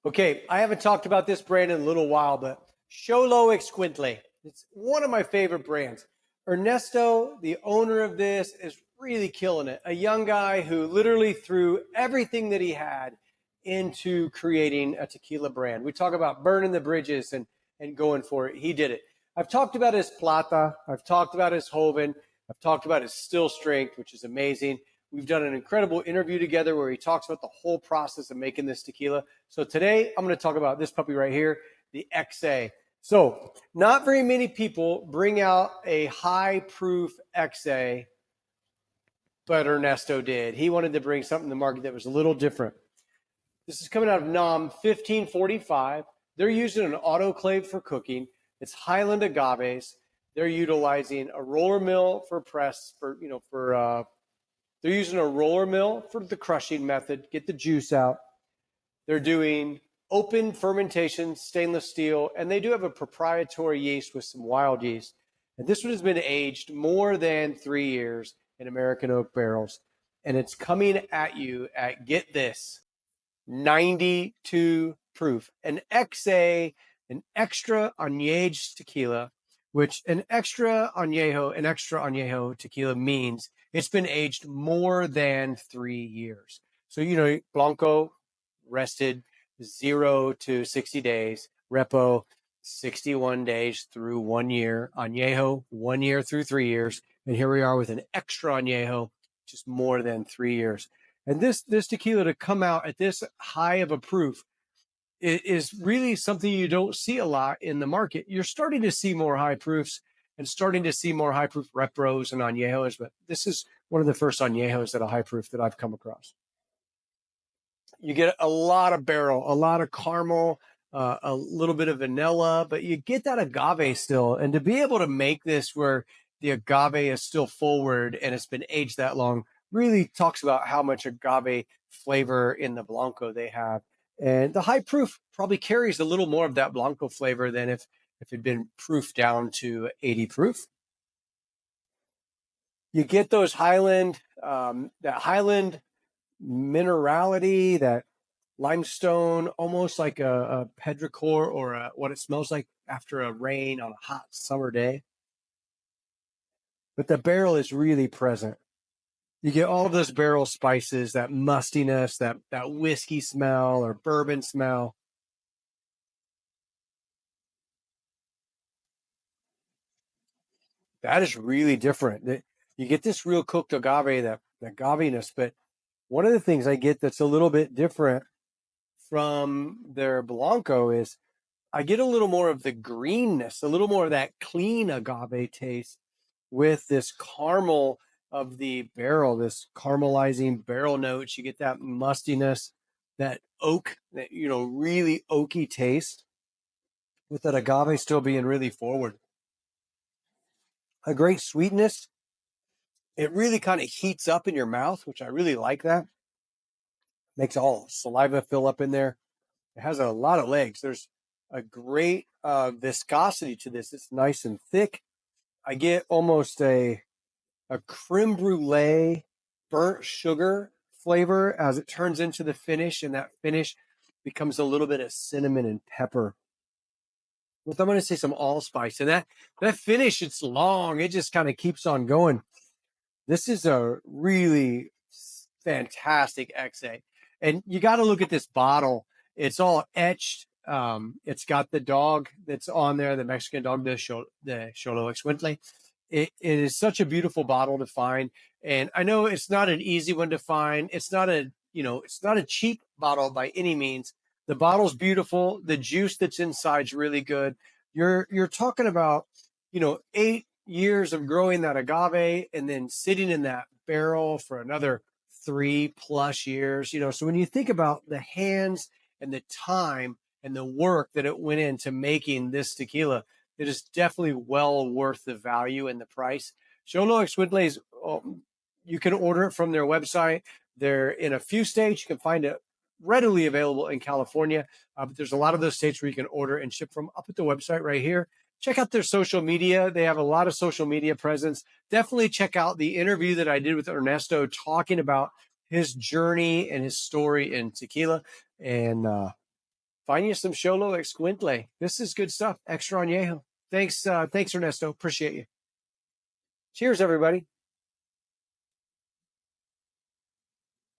Okay, I haven't talked about this brand in a little while, but Xoloitzcuintle. It's one of my favorite brands. Ernesto, the owner of this, is really killing it. A young guy who literally threw everything that he had into creating a tequila brand. We talk about burning the bridges and going for it. He did it. I've talked about his Plata. I've talked about his Joven. I've talked about his Still Strength, which is amazing. We've done an incredible interview together where he talks about the whole process of making this tequila. So today I'm going to talk about this puppy right here, the XA. So not very many people bring out a high proof XA, but Ernesto did. He wanted to bring something to the market that was a little different. This is coming out of NOM 1545. They're using an autoclave for cooking. It's Highland agaves. They're utilizing a roller mill for press they're using a roller mill for the crushing method, get the juice out. They're doing open fermentation, stainless steel, and they do have a proprietary yeast with some wild yeast. And this one has been aged more than 3 years in American oak barrels. And it's coming at you at, get this, 92 proof. An XA, an extra añejo tequila, which an extra añejo tequila means it's been aged more than 3 years. So, Blanco rested 0 to 60 days, Repo 61 days through 1 year, Añejo 1 year through 3 years, and here we are with an extra Añejo, just more than 3 years. And this tequila to come out at this high of a proof is really something you don't see a lot in the market. You're starting to see more high proofs and starting to see more high proof repros and añejos, but this is one of the first añejos that are high proof that I've come across. You get a lot of barrel, a lot of caramel, a little bit of vanilla, but you get that agave still. And to be able to make this where the agave is still forward and it's been aged that long really talks about how much agave flavor in the Blanco they have. And the high proof probably carries a little more of that Blanco flavor than if it'd been proofed down to 80 proof. You get those Highland, that Highland minerality, that limestone, almost like a petrichor or what it smells like after a rain on a hot summer day. But the barrel is really present. You get all of those barrel spices, that mustiness, that whiskey smell or bourbon smell. That is really different. You get this real cooked agave, that agaveness, but one of the things I get that's a little bit different from their Blanco is I get a little more of the greenness, a little more of that clean agave taste with this caramel of the barrel, this caramelizing barrel notes. You get that mustiness, that oak, that, really oaky taste with that agave still being really forward. A great sweetness. It really kind of heats up in your mouth, which I really like that. Makes all saliva fill up in there. It has a lot of legs. There's a great viscosity to this. It's nice and thick. I get almost a creme brulee burnt sugar flavor as it turns into the finish, and that finish becomes a little bit of cinnamon and pepper. With, I'm going to say, some allspice. And that finish, it's long. It just kind of keeps on going. This is a really fantastic XA. And you got to look at this bottle. It's all etched. It's got the dog that's on there, the Mexican dog, the Xoloitzcuintle. It is such a beautiful bottle to find. And I know it's not an easy one to find. It's not a cheap bottle by any means. The bottle's beautiful. The juice that's inside is really good. You're talking about, 8 years of growing that agave and then sitting in that barrel for another 3+ years. So when you think about the hands and the time and the work that it went into making this tequila, it is definitely well worth the value and the price. Xoloitzcuintle's, you can order it from their website. They're in a few states. You can find it readily available in California, but there's a lot of those states where you can order and ship from. Up at the website right here. Check out their social media. They have a lot of social media presence. Definitely check out the interview that I did with Ernesto talking about his journey and his story in tequila. And find you some Xoloitzcuintle. This is good stuff. Extra Añejo. Thanks, Ernesto. Appreciate you. Cheers, everybody.